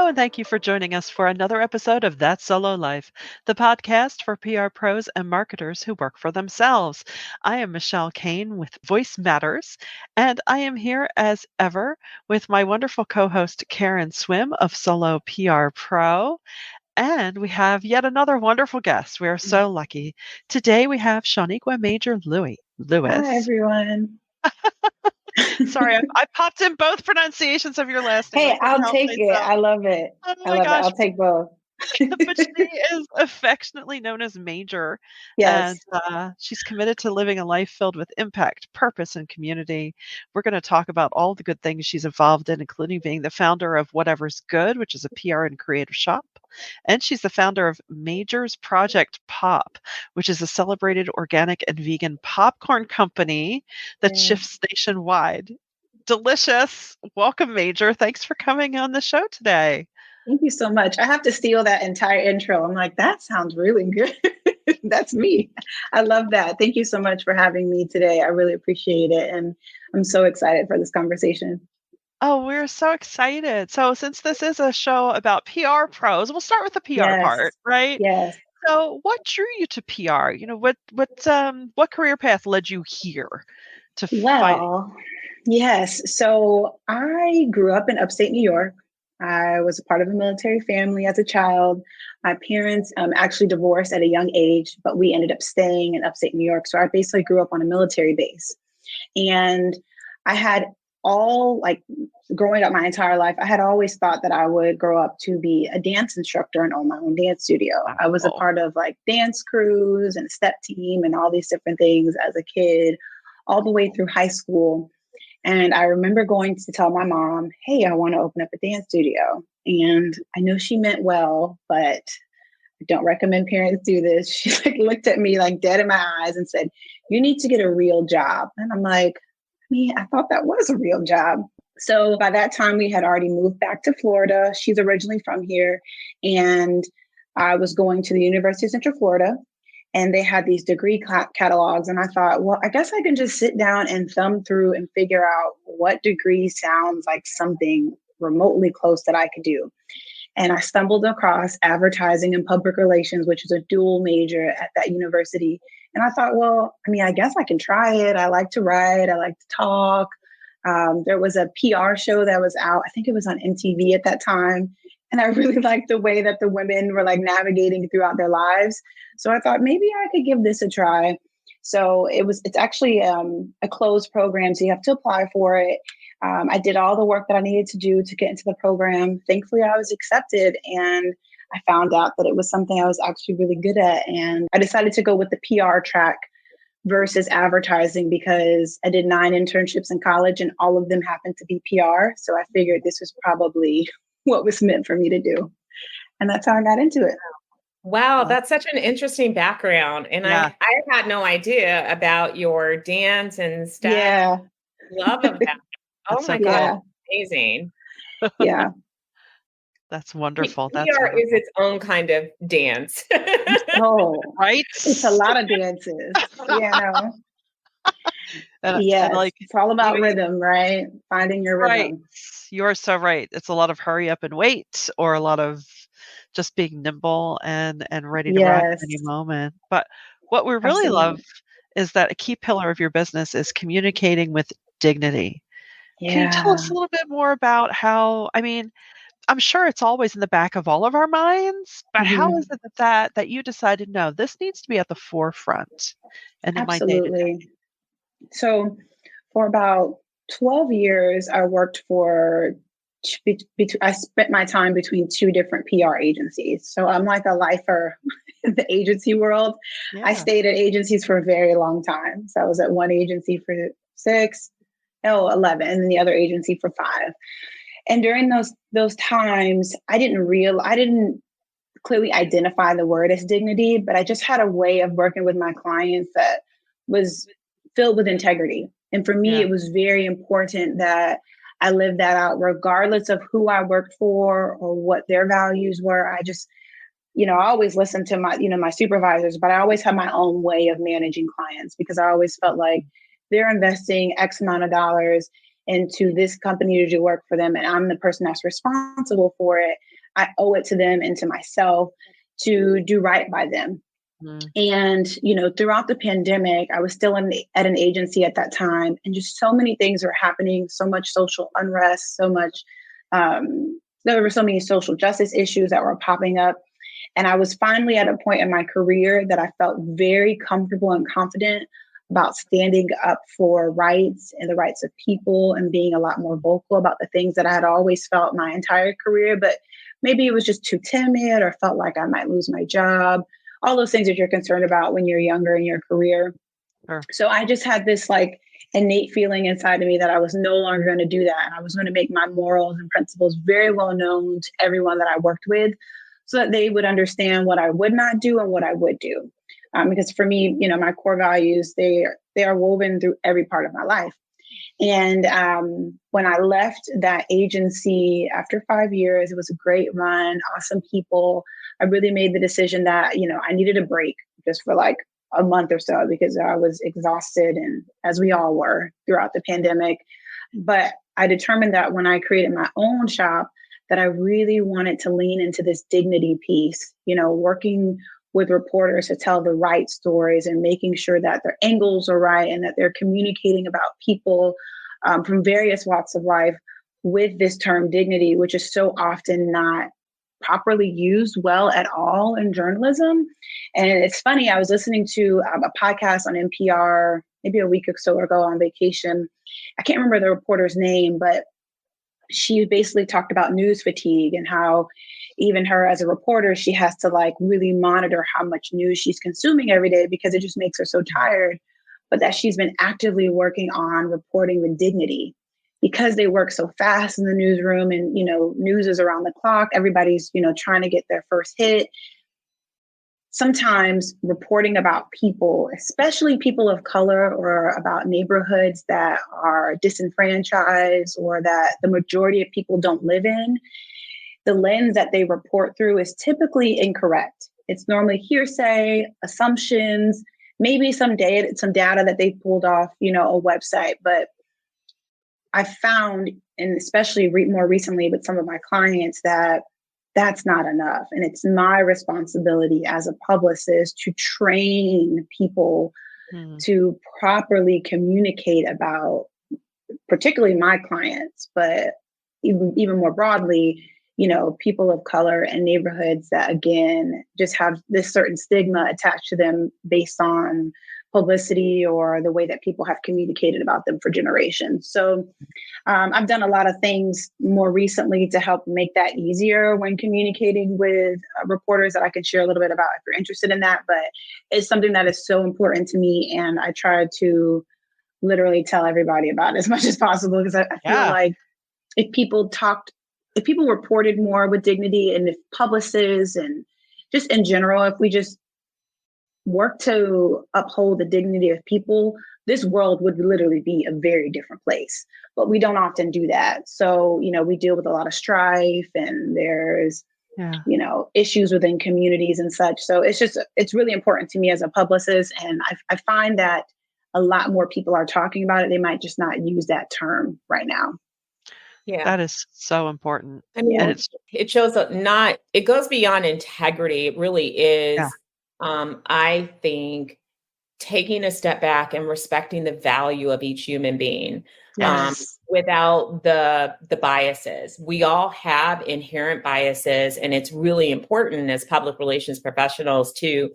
and thank you for joining us for another episode of That Solo Life, the podcast for PR pros and marketers who work for themselves. I am Michelle Kane with Voice Matters, and I am here as ever with my wonderful co host, Karen Swim of Solo PR Pro. And we have yet another wonderful guest. We are so lucky. Today we have Chauniqua Major-Louis. Hi, Lewis. everyone. Sorry, I popped in both pronunciations of your last name. I Hey, couldn't I'll help take it. myself. I love it. Oh I my love it. gosh. I'll take both. But she is affectionately known as Major, and Yes. she's committed to living a life filled with impact, purpose, and community. We're going to talk about all the good things she's involved in, including being the founder of Whatever's Good, which is a PR and creative shop. And she's the founder of Major's Project Pop, which is a celebrated organic and vegan popcorn company that Yeah. shifts nationwide. Delicious. Welcome, Major. Thanks for coming on the show today. Thank you so much. I have to steal that entire intro. I'm like, that sounds really good. That's me. I love that. Thank you so much for having me today. I really appreciate it. And I'm so excited for this conversation. Oh, we're so excited. So, since this is a show about PR pros, we'll start with the PR part, Yes. right? Yes. So, what drew you to PR? What career path led you here to fighting? Well, yes. So I grew up in upstate New York. I was a part of a military family as a child. My parents actually divorced at a young age, but we ended up staying in upstate New York. So I basically grew up on a military base. And I had growing up my entire life, I had always thought that I would grow up to be a dance instructor and own my own dance studio. I was a Oh, part of like dance crews and step team and all these different things as a kid, all the way through high school. And I remember going to tell my mom, hey, I want to open up a dance studio. And I know she meant well, but I don't recommend parents do this. She looked at me like dead in my eyes and said, you need to get a real job. And I'm like, I thought that was a real job. So by that time, we had already moved back to Florida. She's originally from here. And I was going to the University of Central Florida, and they had these degree catalogs. And I thought, well, I guess I can just sit down and thumb through and figure out what degree sounds like something remotely close that I could do. And I stumbled across advertising and public relations, which is a dual major at that university. And I thought, well, I guess I can try it. I like to write. I like to talk. There was a PR show that was out. I think it was on MTV at that time. And I really liked the way that the women were like navigating throughout their lives. So I thought maybe I could give this a try. So it's actually a closed program. So you have to apply for it. I did all the work that I needed to do to get into the program. Thankfully, I was accepted, and I found out that it was something I was actually really good at. And I decided to go with the PR track versus advertising because I did 9 internships in college and all of them happened to be PR. So I figured this was probably what was meant for me to do. And that's how I got into it. Wow, that's such an interesting background. And Yeah. I had no idea about your dance and stuff. Yeah. Love of that. Oh That's so my cool. God, amazing. Yeah. That's wonderful. PR That's is wonderful. its own kind of dance. Oh, Right? it's a lot of dances. Yeah. And Yes. like, It's all about you- rhythm, right? Finding your right. rhythm. You're so right. It's a lot of hurry up and wait, or a lot of just being nimble and ready to rock at any Yes. moment. But what we really love Absolutely. is that a key pillar of your business is communicating with dignity. Can you tell Yeah. us a little bit more about how, I'm sure it's always in the back of all of our minds, but how Mhm. is it that you decided, no, this needs to be at the forefront and in my day-to-day? Absolutely. So for about 12 years, I worked for, I spent my time between 2 different PR agencies. So I'm like a lifer in the agency world. I Yeah. stayed at agencies for a very long time. So I was at one agency for 11, and then the other agency for 5. And during those times, I didn't clearly identify the word as dignity, but I just had a way of working with my clients that was filled with integrity. And for me, Yeah. it was very important that I lived that out regardless of who I worked for or what their values were. I just, I always listened to my supervisors, but I always had my own way of managing clients because I always felt like they're investing X amount of dollars into this company to do work for them, and I'm the person that's responsible for it. I owe it to them and to myself to do right by them. Mm. And, throughout the pandemic, I was still at an agency at that time, and just so many things were happening, so much social unrest, there were so many social justice issues that were popping up. And I was finally at a point in my career that I felt very comfortable and confident about standing up for rights and the rights of people and being a lot more vocal about the things that I had always felt my entire career, but maybe it was just too timid or felt like I might lose my job, all those things that you're concerned about when you're younger in your career. Sure. So I just had this like innate feeling inside of me that I was no longer going to do that. And I was going to make my morals and principles very well known to everyone that I worked with so that they would understand what I would not do and what I would do. Because for me, my core values, they are woven through every part of my life. And when I left that agency after 5 years, it was a great run, awesome people. I really made the decision that, I needed a break just for like a month or so because I was exhausted, and as we all were throughout the pandemic. But I determined that when I created my own shop, that I really wanted to lean into this dignity piece, working with reporters to tell the right stories and making sure that their angles are right and that they're communicating about people from various walks of life with this term dignity, which is so often not properly used well at all in journalism. And it's funny, I was listening to a podcast on NPR maybe a week or so ago on vacation. I can't remember the reporter's name, but she basically talked about news fatigue and how even her as a reporter, she has to like really monitor how much news she's consuming every day because it just makes her so tired. But that she's been actively working on reporting with dignity because they work so fast in the newsroom, and news is around the clock. Everybody's trying to get their first hit. Sometimes reporting about people, especially people of color, or about neighborhoods that are disenfranchised or that the majority of people don't live in, the lens that they report through is typically incorrect. It's normally hearsay, assumptions, maybe some data that they pulled off, a website. But I found, and especially more recently with some of my clients, that that's not enough. And it's my responsibility as a publicist to train people to properly communicate about, particularly my clients, but even more broadly, people of color and neighborhoods that, again, just have this certain stigma attached to them based on publicity or the way that people have communicated about them for generations. So I've done a lot of things more recently to help make that easier when communicating with reporters that I can share a little bit about if you're interested in that. But it's something that is so important to me, and I try to literally tell everybody about it as much as possible, because I feel like if people reported more with dignity, and if publicists and just in general, if we just work to uphold the dignity of people, this world would literally be a very different place. But we don't often do that. So, we deal with a lot of strife, and there's, issues within communities and such. So it's really important to me as a publicist. And I find that a lot more people are talking about it. They might just not use that term right now. Yeah. That is so important. I mean, And it shows up it goes beyond integrity. It really is, I think, taking a step back and respecting the value of each human being. Without the biases. We all have inherent biases, and it's really important as public relations professionals to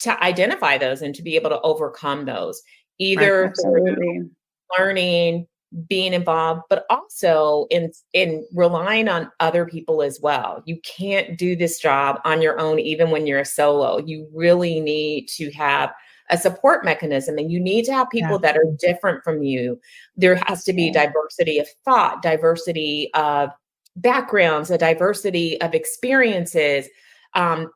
identify those and to be able to overcome those, either through learning, being involved, but also in relying on other people as well. You can't do this job on your own, even when you're a solo. You really need to have a support mechanism, and you need to have people that are different from you. There has to be diversity of thought, diversity of backgrounds, a diversity of experiences,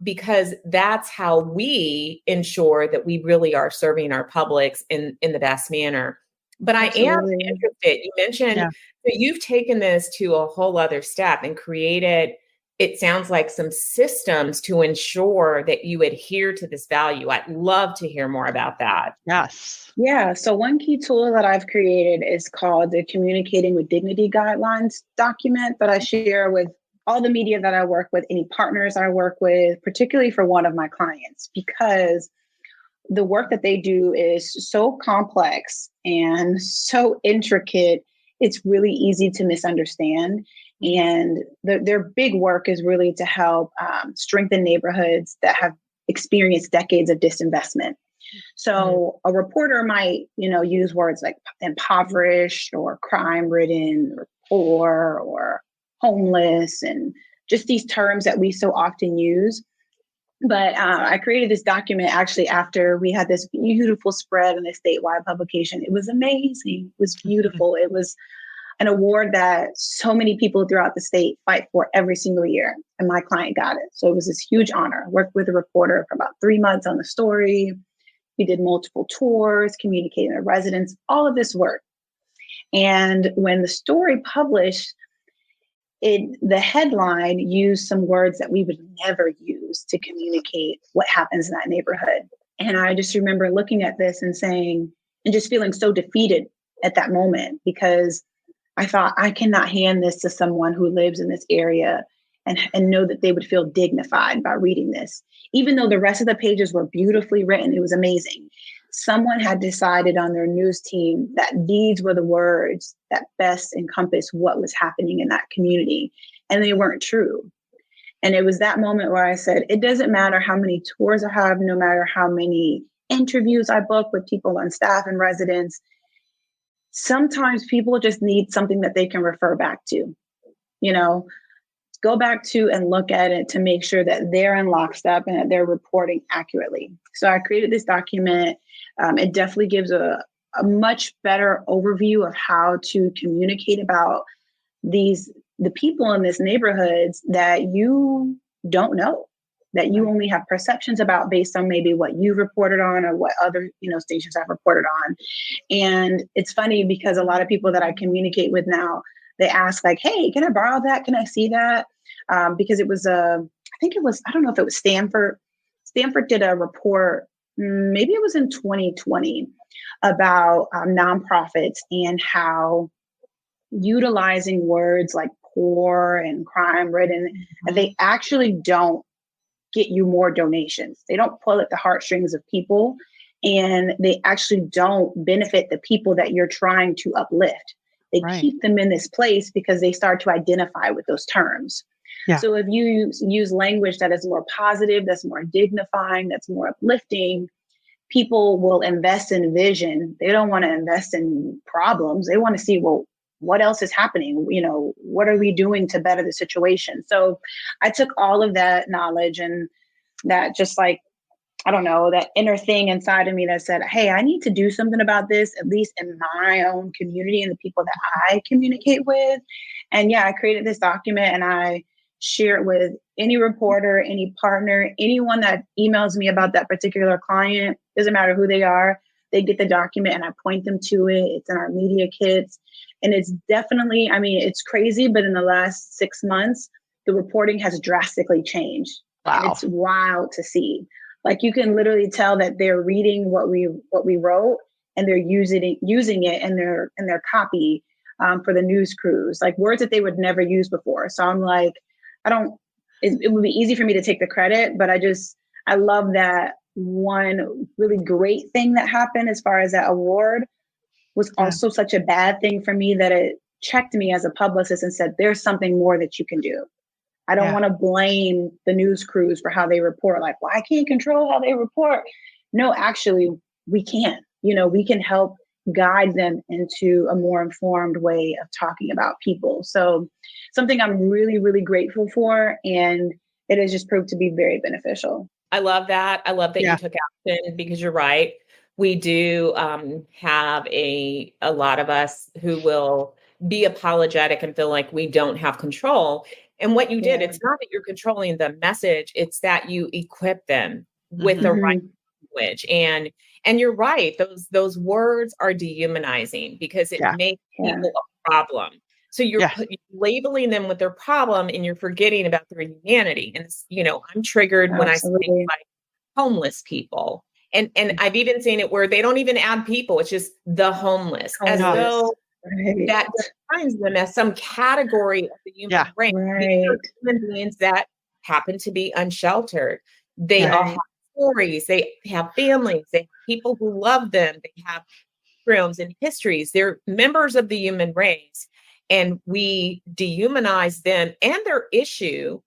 because that's how we ensure that we really are serving our publics in the best manner. But I am interested, you mentioned that you've taken this to a whole other step and created, it sounds like, some systems to ensure that you adhere to this value. I'd love to hear more about that. Yes. Yeah. So one key tool that I've created is called the Communicating with Dignity Guidelines document that I share with all the media that I work with, any partners I work with, particularly for one of my clients, because the work that they do is so complex and so intricate, it's really easy to misunderstand. And their big work is really to help strengthen neighborhoods that have experienced decades of disinvestment. So a reporter might, use words like impoverished or crime-ridden or poor or homeless, and just these terms that we so often use. But I created this document actually after we had this beautiful spread in a statewide publication. It was amazing. It was beautiful. It was an award that so many people throughout the state fight for every single year. And my client got it. So it was this huge honor. Worked with a reporter for about 3 months on the story. We did multiple tours, communicating with residents, all of this work. And when the story published, the headline used some words that we would never use to communicate what happens in that neighborhood. And I just remember looking at this and saying, and just feeling so defeated at that moment, because I thought, I cannot hand this to someone who lives in this area and know that they would feel dignified by reading this. Even though the rest of the pages were beautifully written, it was amazing. Someone had decided on their news team that these were the words that best encompass what was happening in that community, and they weren't true. And it was that moment where I said, it doesn't matter how many tours I have, no matter how many interviews I book with people on staff and residents. Sometimes people just need something that they can refer back to, go back to and look at it to make sure that they're in lockstep and that they're reporting accurately. So I created this document. It definitely gives a much better overview of how to communicate about the people in these neighborhoods that you don't know, that you only have perceptions about based on maybe what you've reported on or what other stations have reported on. And it's funny because a lot of people that I communicate with now, they ask like, hey, can I borrow that? Can I see that? Because it was I don't know if it was Stanford. Stanford did a report, maybe it was in 2020, about nonprofits and how utilizing words like poor and crime-ridden, they actually don't get you more donations. They don't pull at the heartstrings of people, and they actually don't benefit the people that you're trying to uplift. They keep them in this place because they start to identify with those terms. Yeah. So if you use language that is more positive, that's more dignifying, that's more uplifting, people will invest in vision. They don't want to invest in problems. They want to see, well, what else is happening? What are we doing to better the situation? So I took all of that knowledge and that just like, I don't know, that inner thing inside of me that said, hey, I need to do something about this, at least in my own community and the people that I communicate with. And yeah, I created this document and I share it with any reporter, any partner, anyone that emails me about that particular client. Doesn't matter who they are. They get the document and I point them to it. It's in our media kits. And it's definitely, it's crazy, but in the last 6 months, the reporting has drastically changed. Wow. And it's wild to see. Like you can literally tell that they're reading what we wrote and they're using it in their copy for the news crews, like words that they would never use before. So I'm like, it would be easy for me to take the credit, but I love that one really great thing that happened as far as that award was also such a bad thing for me that it checked me as a publicist and said, there's something more that you can do. I don't want to blame the news crews for how they report. Like, well, I can't control how they report. No, actually, we can. We can help guide them into a more informed way of talking about people. So something I'm really, really grateful for. And it has just proved to be very beneficial. I love that. I love that you took action because you're right. We do have a lot of us who will be apologetic and feel like we don't have control. And what you did, it's not that you're controlling the message, it's that you equip them with the right language. And you're right, those words are dehumanizing because it makes people a problem. So you're labeling them with their problem and you're forgetting about their humanity. And I'm triggered when I say like homeless people. And I've even seen it where they don't even add people, it's just the homeless. As though that does defines them as some category of the human Yeah. race. These are Right. human beings that happen to be unsheltered. They all Right. have stories. They have families. They have people who love them. They have backgrounds and histories. They're members of the human race. And we dehumanize them and their issue,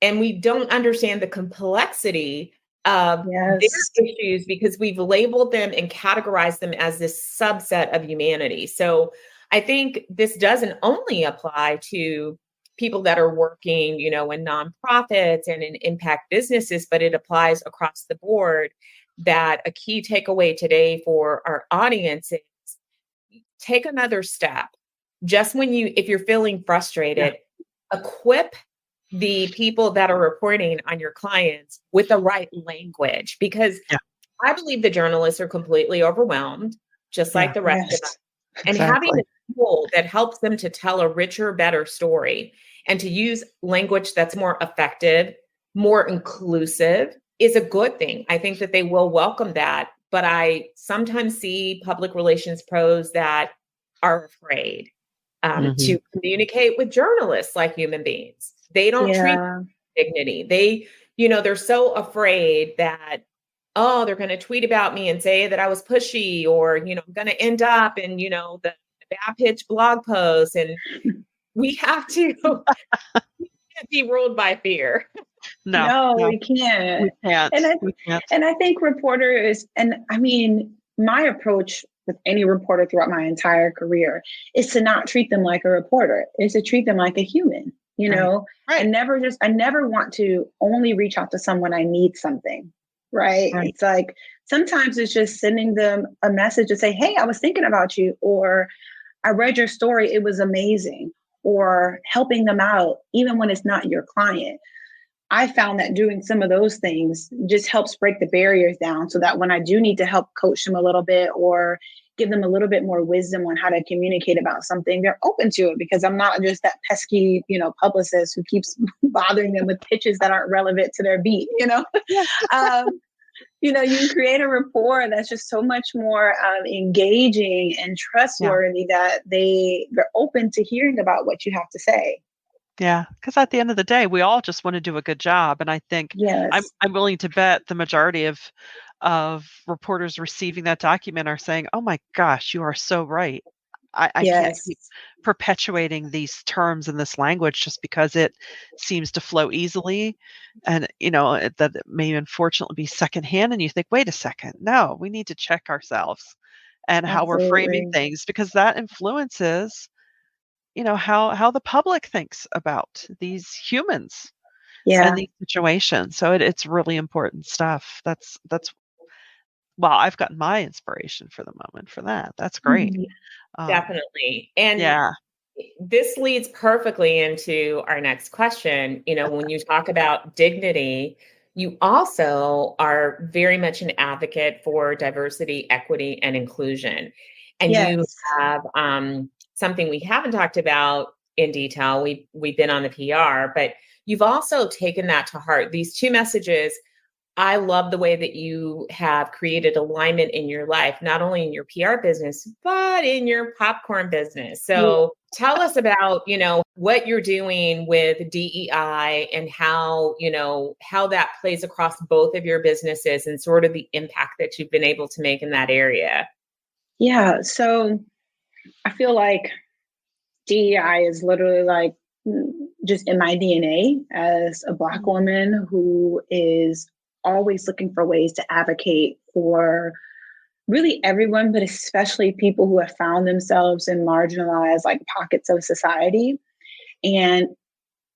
and we don't understand the complexity of Yes. their issues because we've labeled them and categorized them as this subset of humanity. So I think this doesn't only apply to people that are working, in nonprofits and in impact businesses, but it applies across the board. That a key takeaway today for our audience is take another step. Just if you're feeling frustrated, equip the people that are reporting on your clients with the right language, because Yeah. I believe the journalists are completely overwhelmed, just like Yeah. the rest of us. Yes. And having Exactly. a tool that helps them to tell a richer, better story and to use language that's more effective, more inclusive is a good thing. I think that they will welcome that. But I sometimes see public relations pros that are afraid Mhm. to communicate with journalists like human beings. They don't treat Yeah. dignity. They're so afraid that, oh, they're going to tweet about me and say that I was pushy, or, I'm going to end up in, the bad pitch blog post. And we have to we can't be ruled by fear. No, No, no, we can't. we can't. And I We can't. and I think reporters, and I mean, my approach with any reporter throughout my entire career is to not treat them like a reporter, is to treat them like a human, Right. I Right. never want to only reach out to someone I need something. Right. Right. It's like sometimes it's just sending them a message to say, hey, I was thinking about you, or I read your story, it was amazing, or helping them out, even when it's not your client. I found that doing some of those things just helps break the barriers down so that when I do need to help coach them a little bit or give them a little bit more wisdom on how to communicate about something, they're open to it because I'm not just that pesky, publicist who keeps bothering them with pitches that aren't relevant to their beat. Yeah. um, you create a rapport that's just so much more engaging and Yeah. trustworthy that they're open to hearing about what you have to say. Yeah, because at the end of the day, we all just wanna do a good job, and I think I'm Yes. I'm willing to bet the majority of reporters receiving that document are saying, "Oh my gosh, you are so right. I can't Yes. keep perpetuating these terms and this language just because it seems to flow easily, and, that it may unfortunately be secondhand," and you think, "Wait a second, no, we need to check ourselves and how we're framing Absolutely. things," because that influences how the public thinks about these humans and Yeah. these situations. So it's really important stuff. That's well, I've gotten my inspiration for the moment for that. That's great. Mhm. Definitely. And Yeah, this leads perfectly into our next question. When you talk about dignity, you also are very much an advocate for diversity, equity, and inclusion. And you Yes. have something we haven't talked about in detail. We've been on the PR, but you've also taken that to heart. These two messages, I love the way that you have created alignment in your life, not only in your PR business, but in your popcorn business. Yeah. So tell us about, what you're doing with DEI and how that plays across both of your businesses and sort of the impact that you've been able to make in that area. Yeah. So I feel like DEI is literally like just in my DNA as a Black mhm, woman who is always looking for ways to advocate for really everyone, but especially people who have found themselves in marginalized like pockets of society. And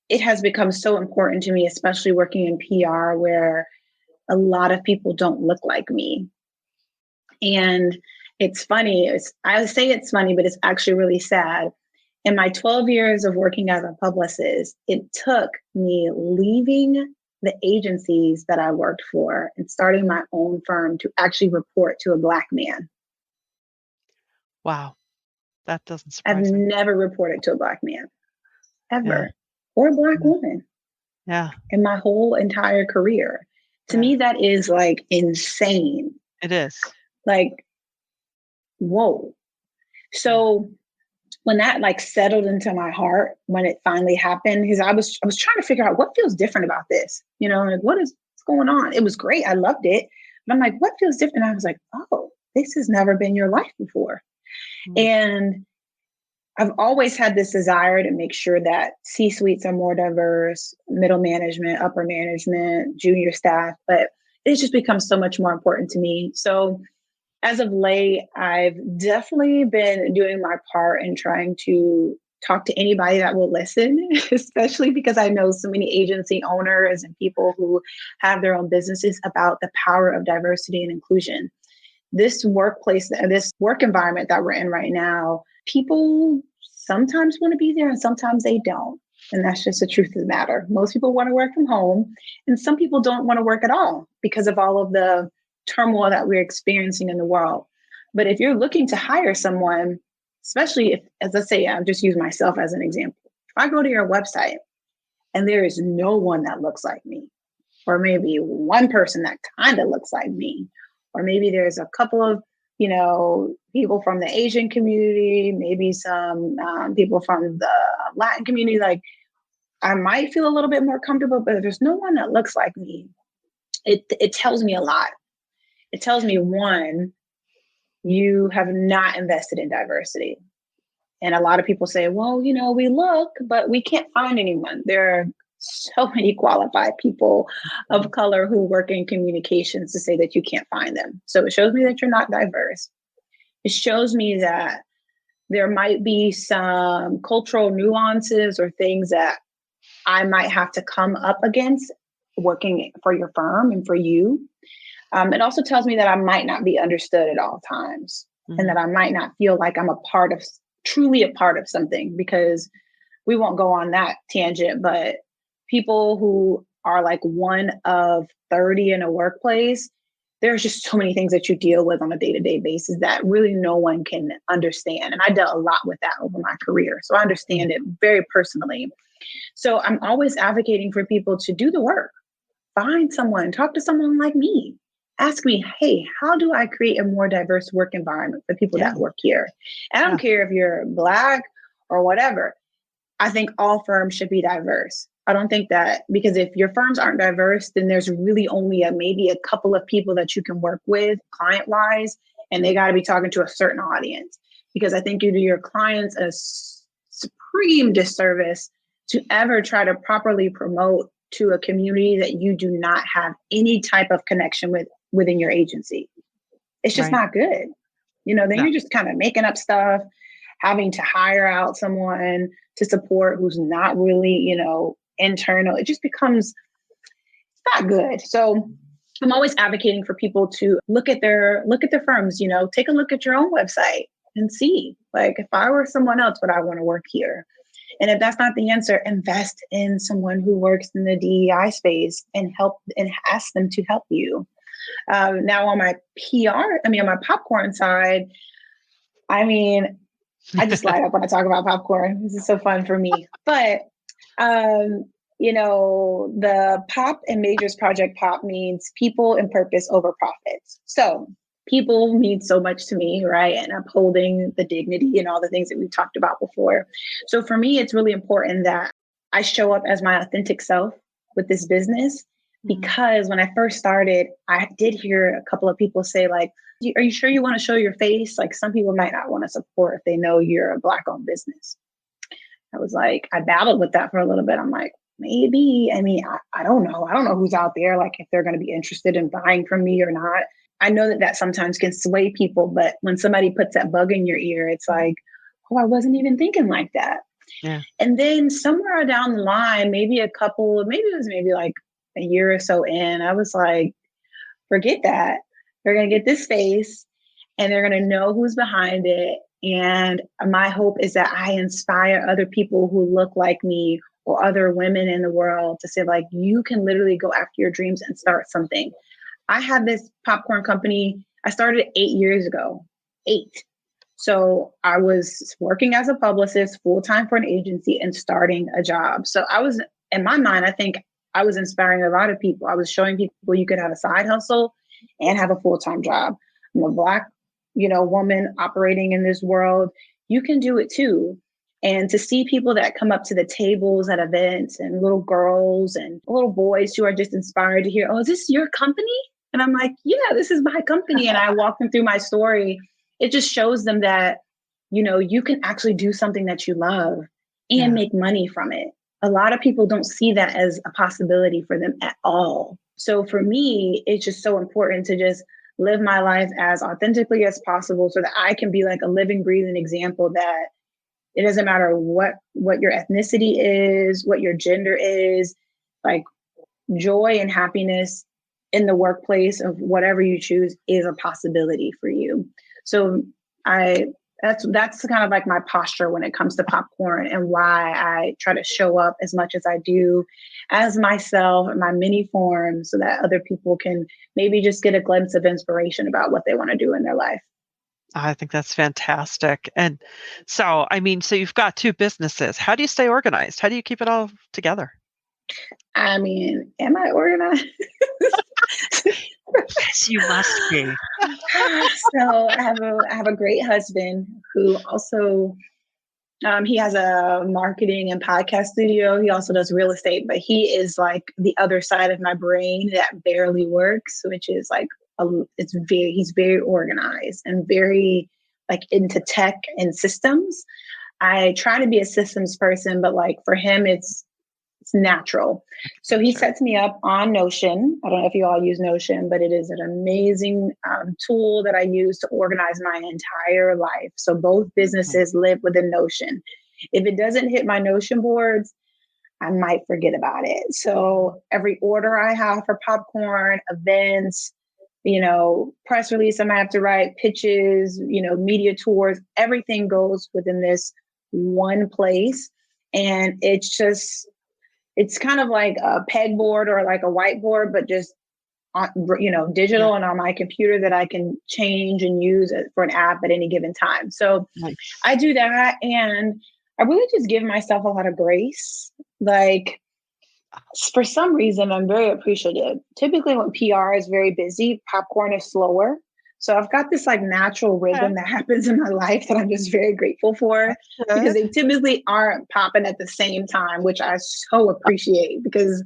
it has become so important to me, especially working in PR where a lot of people don't look like me. And it's funny. I say it's funny, but it's actually really sad. In my 12 years of working as a publicist, it took me leaving the agencies that I worked for and starting my own firm to actually report to a Black man. wow, that doesn't I've surprise me. never reported to a Black man, Yeah, ever, or a Black yeah, woman yeah, in my whole entire career. To yeah. me, that is like insane. It is. Like, whoa. Yeah, So when that like settled into my heart, when it finally happened, because I was trying to figure out what feels different about this, like what's going on? It was great. I loved it. But I'm like, what feels different? I was like, oh, this has never been your life before. And I've always had this desire to make sure that C-suites are more diverse, middle management, upper management, junior staff, but it's just become so much more important to me. So as of late, I've definitely been doing my part in trying to talk to anybody that will listen, especially because I know so many agency owners and people who have their own businesses about the power of diversity and inclusion. This workplace, this work environment that we're in right now, people sometimes want to be there and sometimes they don't. And that's just the truth of the matter. Most people want to work from home, and some people don't want to work at all because of all of the turmoil that we're experiencing in the world. But if you're looking to hire someone, especially if, as I say, I'll just use myself as an example. If I go to your website and there is no one that looks like me, or maybe one person that kind of looks like me, or maybe there's a couple of, people from the Asian community, maybe some people from the Latin community, like I might feel a little bit more comfortable, but if there's no one that looks like me, it tells me a lot. It tells me, one, you have not invested in diversity. And a lot of people say, well, we look, but we can't find anyone. There are so many qualified people of color who work in communications to say that you can't find them. So it shows me that you're not diverse. It shows me that there might be some cultural nuances or things that I might have to come up against working for your firm and for you. It also tells me that I might not be understood at all times, and that I might not feel like I'm truly a part of something, because we won't go on that tangent, but people who are like one of 30 in a workplace, there's just so many things that you deal with on a day-to-day basis that really no one can understand. And I dealt a lot with that over my career. So I understand it very personally. So I'm always advocating for people to do the work, find someone, talk to someone like me. Ask me, hey, how do I create a more diverse work environment for people that work here? And I don't care if you're Black or whatever. I think all firms should be diverse. I don't think that, because if your firms aren't diverse, then there's really only maybe a couple of people that you can work with client-wise, and they got to be talking to a certain audience. Because I think you do your clients a supreme disservice to ever try to properly promote to a community that you do not have any type of connection with within your agency. It's just not good. Then you're just kind of making up stuff, having to hire out someone to support who's not really, internal. It just becomes, it's not good. So I'm always advocating for people to look at their firms, take a look at your own website and see, like, if I were someone else, would I want to work here? And if that's not the answer, invest in someone who works in the DEI space and ask them to help you. Now on my on my popcorn side, I just light up when I talk about popcorn. This is so fun for me. But, the POP and Majors Project POP means people and purpose over profits. So people mean so much to me, right? And upholding the dignity and all the things that we've talked about before. So for me, it's really important that I show up as my authentic self with this business, because when I first started, I did hear a couple of people say, like, are you sure you want to show your face? Like, some people might not want to support if they know you're a Black owned business. I was like, I battled with that for a little bit. I'm like, maybe, I don't know. I don't know who's out there, like if they're going to be interested in buying from me or not. I know that sometimes can sway people, but when somebody puts that bug in your ear, it's like, oh, I wasn't even thinking like that. Yeah. And then somewhere down the line, maybe it was like a year or so in, I was like, forget that. They're going to get this face and they're going to know who's behind it. And my hope is that I inspire other people who look like me or other women in the world to say, like, you can literally go after your dreams and start something. I had this popcorn company. I started 8 years ago. 8. So I was working as a publicist full-time for an agency and starting a job. So I was, in my mind, I think I was inspiring a lot of people. I was showing people you could have a side hustle and have a full-time job. I'm a Black, woman operating in this world. you can do it too. And to see people that come up to the tables at events and little girls and little boys who are just inspired to hear, oh, is this your company? And I'm like, yeah, this is my company. And I walk them through my story. It just shows them that, you can actually do something that you love and make money from it. A lot of people don't see that as a possibility for them at all. So for me, it's just so important to just live my life as authentically as possible so that I can be like a living, breathing example that it doesn't matter what your ethnicity is, what your gender is, like joy and happiness in the workplace of whatever you choose is a possibility for you. So that's kind of like my posture when it comes to popcorn and why I try to show up as much as I do as myself in my many forms so that other people can maybe just get a glimpse of inspiration about what they want to do in their life. I think that's fantastic. And so, so you've got 2 businesses. How do you stay organized? How do you keep it all together? Am I organized? Yes, you must be. So I have a great husband who also he has a marketing and podcast studio. He also does real estate, but he is like the other side of my brain that barely works, which is like he's very organized and very like into tech and systems. I try to be a systems person, but like for him, it's natural. So he sets me up on Notion. I don't know if you all use Notion, but it is an amazing tool that I use to organize my entire life. So both businesses live within Notion. If it doesn't hit my Notion boards, I might forget about it. So every order I have for popcorn, events, press release I might have to write, pitches, media tours, everything goes within this one place. And it's kind of like a pegboard or like a whiteboard, but just digital and on my computer that I can change and use it for an app at any given time. So I do that, and I really just give myself a lot of grace. Like for some reason, I'm very appreciative. Typically when PR is very busy, popcorn is slower. So I've got this like natural rhythm that happens in my life that I'm just very grateful for because they typically aren't popping at the same time, which I so appreciate because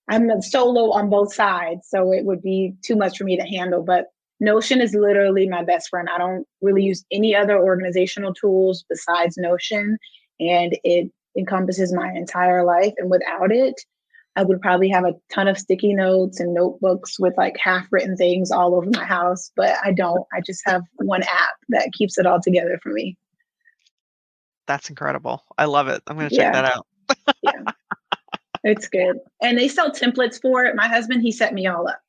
I'm a solo on both sides. So it would be too much for me to handle. But Notion is literally my best friend. I don't really use any other organizational tools besides Notion, and it encompasses my entire life. And without it, I would probably have a ton of sticky notes and notebooks with like half written things all over my house, but I don't. I just have one app that keeps it all together for me. That's incredible. I love it. I'm going to check that out. Yeah, it's good. And they sell templates for it. My husband, he set me all up.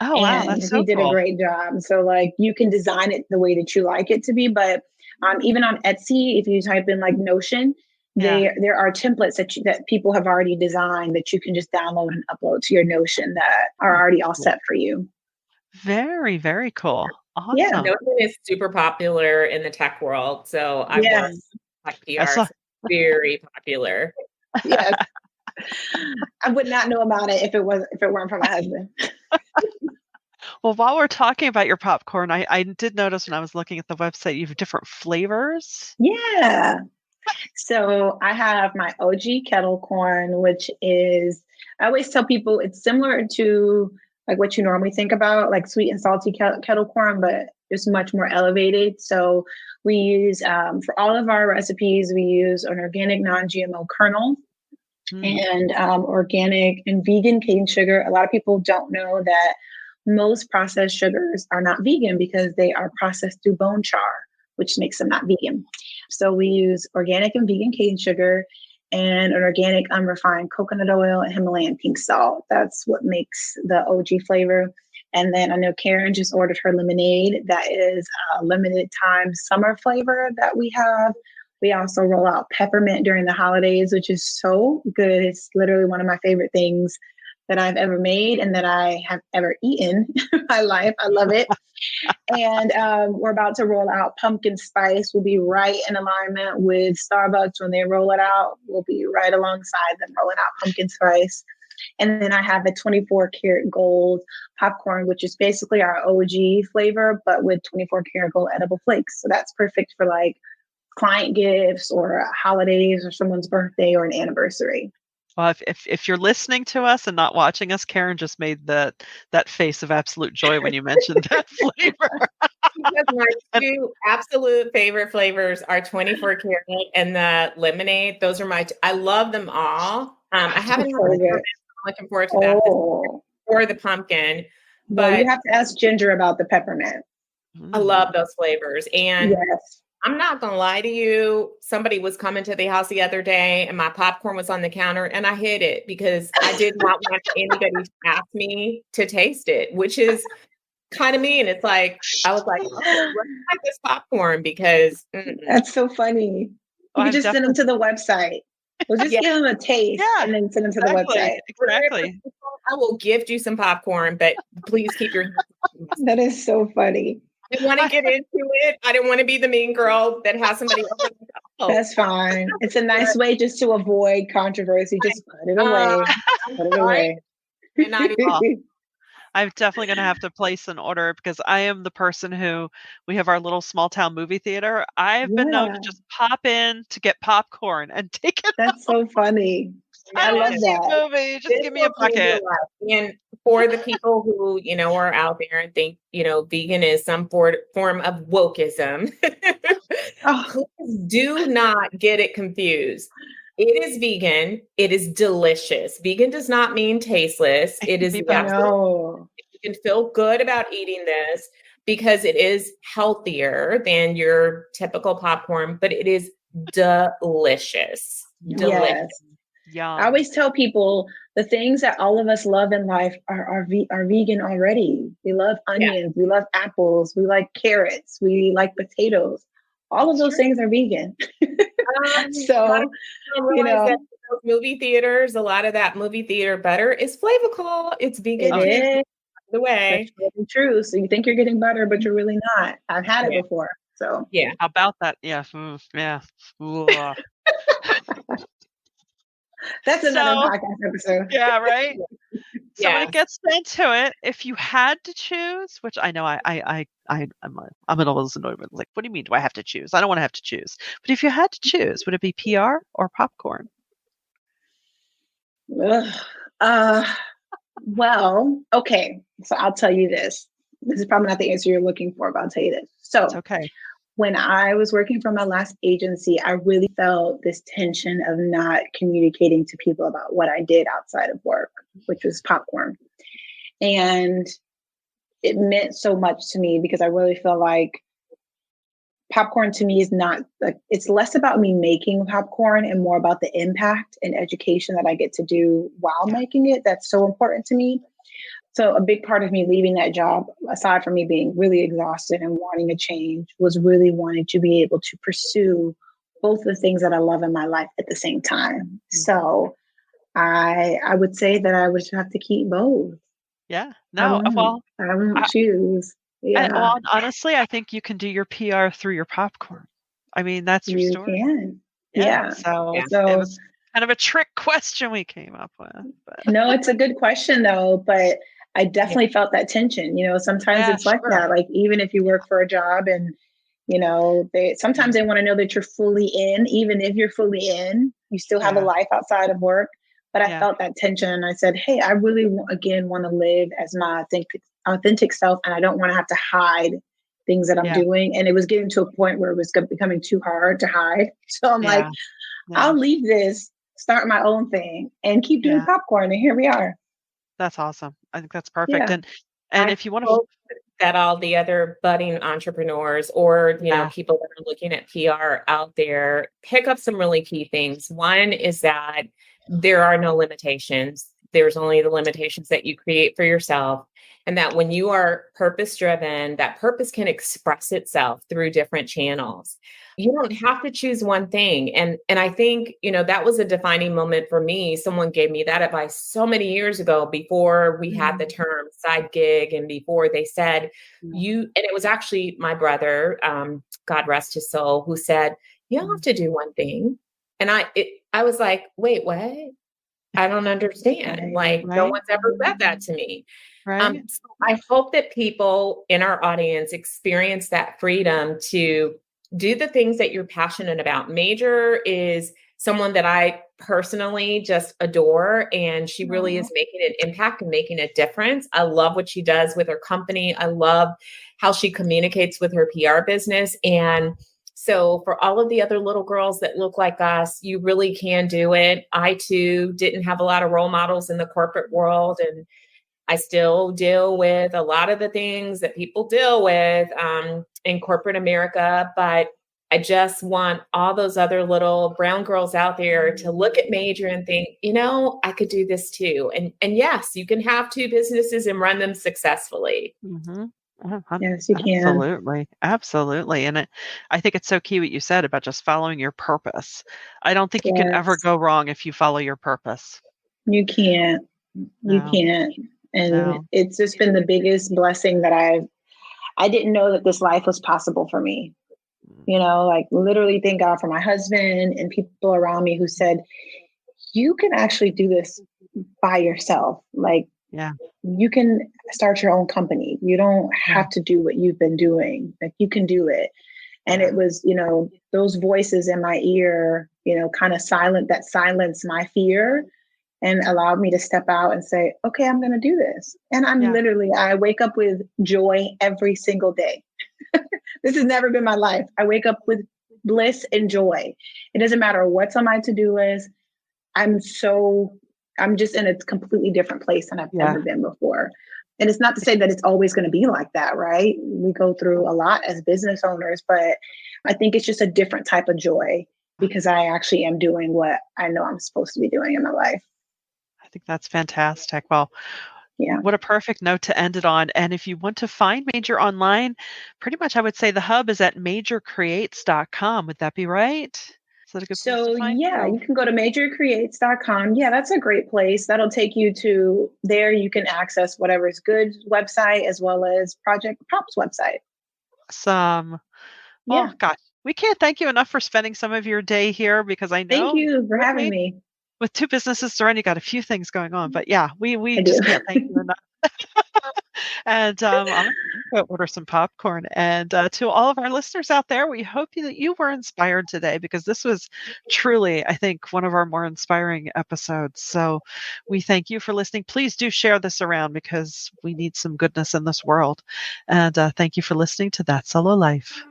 Oh, wow. That's so he did cool. a great job. So like you can design it the way that you like it to be. But even on Etsy, if you type in like Notion, there are templates that people have already designed that you can just download and upload to your Notion that are already all set for you. Very, very cool. Awesome. Yeah, Notion is super popular in the tech world. So I work tech PR, very popular. Yes. I would not know about it if it weren't for my husband. Well, while we're talking about your popcorn, I did notice when I was looking at the website, you have different flavors. Yeah. So I have my OG kettle corn, which is, I always tell people it's similar to like what you normally think about, like sweet and salty kettle corn, but just much more elevated. So we use, for all of our recipes, we use an organic non-GMO kernel and organic and vegan cane sugar. A lot of people don't know that most processed sugars are not vegan because they are processed through bone char, which makes them not vegan. So we use organic and vegan cane sugar and an organic unrefined coconut oil and Himalayan pink salt. That's what makes the OG flavor. And then I know Karen just ordered her lemonade. That is a limited time summer flavor that we have. We also roll out peppermint during the holidays, which is so good. It's literally one of my favorite things that I've ever made and that I have ever eaten in my life. I love it. And we're about to roll out pumpkin spice. We'll be right in alignment with Starbucks when they roll it out. We'll be right alongside them rolling out pumpkin spice. And then I have a 24 karat gold popcorn, which is basically our OG flavor, but with 24 karat gold edible flakes. So that's perfect for like client gifts or holidays or someone's birthday or an anniversary. Well, if you're listening to us and not watching us, Karen just made that face of absolute joy when you mentioned that flavor. Because my two absolute favorite flavors are 24 karat and the lemonade. Those are I love them all. I haven't had the peppermint. I'm looking forward to that. Or the pumpkin. But you have to ask Ginger about the peppermint. I love those flavors. And yes. I'm not going to lie to you. Somebody was coming to the house the other day and my popcorn was on the counter and I hid it because I did not want anybody to ask me to taste it, which is kind of mean. It's like, I was like, oh, let's try this popcorn because. That's so funny. You just send them to the website. We'll just give them a taste and then send them to the website. Exactly. I will gift you some popcorn, but please keep your. That is so funny. I didn't want to get into it. I didn't want to be the mean girl that has somebody else. That's fine. It's a nice way just to avoid controversy. Just put it away. Put it away. And not even. I'm definitely going to have to place an order because I am the person who we have our little small town movie theater. I've been known to just pop in to get popcorn and take it. That's so funny. I love that. Movie. Just give me a bucket. And for the people who, are out there and think, vegan is some form of wokeism, please do not get it confused. It is vegan. It is delicious. Vegan does not mean tasteless. It is you can feel good about eating this because it is healthier than your typical popcorn, but it is delicious. Delicious. Yes. I always tell people the things that all of us love in life are vegan already. We love onions. We love apples. We like carrots. We like potatoes. All of those things are vegan. So, that those movie theaters, a lot of that movie theater butter is flavorful. It's vegan. It is. The way. That's really true. So you think you're getting butter, but you're really not. I've had it before. So how about that? Yeah. Yeah. That's another podcast episode. Yeah, right. So when it gets down to it, if you had to choose, which I know I'm a little annoyed with, like, what do you mean? Do I have to choose? I don't want to have to choose. But if you had to choose, would it be PR or popcorn? Well, okay. So I'll tell you this. This is probably not the answer you're looking for, but I'll tell you this. So it's okay. When I was working for my last agency, I really felt this tension of not communicating to people about what I did outside of work, which was popcorn. And it meant so much to me because I really feel like popcorn to me is not like, it's less about me making popcorn and more about the impact and education that I get to do while making it. That's so important to me. So a big part of me leaving that job, aside from me being really exhausted and wanting a change, was really wanting to be able to pursue both the things that I love in my life at the same time. Mm-hmm. So I would say that I would have to keep both. Yeah. No. I won't choose. Yeah. Well, honestly, I think you can do your PR through your popcorn. I mean, that's your story. Can. Yeah. So it was kind of a trick question we came up with. But. No, it's a good question though. But I definitely felt that tension. Sometimes it's like that. Like even if you work for a job and, sometimes they want to know that you're fully in. Even if you're fully in, you still have a life outside of work. But I felt that tension and I said, hey, I really, again, want to live as my authentic self. And I don't want to have to hide things that I'm doing. And it was getting to a point where it was becoming too hard to hide. So I'm like, I'll leave this, start my own thing and keep doing popcorn. And here we are. That's awesome. I think that's perfect. And if you want to that all the other budding entrepreneurs or, people that are looking at PR out there, pick up some really key things. One is that there are no limitations. There's only the limitations that you create for yourself. And that when you are purpose driven, that purpose can express itself through different channels. You don't have to choose one thing. And I think, that was a defining moment for me. Someone gave me that advice so many years ago before we had the term side gig and before they said and it was actually my brother, God rest his soul, who said, you don't have to do one thing. And I was like, wait, what? I don't understand. No one's ever said that to me. Right. So I hope that people in our audience experience that freedom to do the things that you're passionate about. Major is someone that I personally just adore, and she really is making an impact and making a difference. I love what she does with her company. I love how she communicates with her PR business. And so for all of the other little girls that look like us, you really can do it. I too didn't have a lot of role models in the corporate world, and I still deal with a lot of the things that people deal with in corporate America, but I just want all those other little brown girls out there to look at Major and think, I could do this too. And yes, you can have two businesses and run them successfully. Mm-hmm. Yes, you can. Absolutely. Absolutely. And I think it's so key what you said about just following your purpose. I don't think you can ever Yes. go wrong if you follow your purpose. You can't. You No. can't. And No. it's just been the biggest blessing that I didn't know that this life was possible for me. Like literally thank God for my husband and people around me who said, you can actually do this by yourself. Like, Yeah. you can start your own company. You don't Yeah. have to do what you've been doing. Like, you can do it. And Yeah. it was, those voices in my ear, kind of silenced my fear and allowed me to step out and say, okay, I'm going to do this. And Yeah. I wake up with joy every single day. This has never been my life. I wake up with bliss and joy. It doesn't matter what's on my to-do list. I'm just in a completely different place than I've ever been before. And it's not to say that it's always going to be like that, right? We go through a lot as business owners, but I think it's just a different type of joy because I actually am doing what I know I'm supposed to be doing in my life. I think that's fantastic. Well, Yeah. what a perfect note to end it on. And if you want to find Major online, pretty much I would say the hub is at majorcreates.com. Would that be right? Is that a good place to So find yeah, you? you can go to majorcreates.com. Yeah, that's a great place. That'll take you to there. You can access whatever's good website as well as Project Props website. Awesome. Yeah. Well, gosh, we can't thank you enough for spending some of your day here because I Thank know you for having really me. with two businesses to run, you got a few things going on. But yeah, we I do. just can't thank you enough. And I'm going to go order some popcorn. And to all of our listeners out there, we hope that you were inspired today because this was truly, I think, one of our more inspiring episodes. So we thank you for listening. Please do share this around because we need some goodness in this world. And thank you for listening to That Solo Life.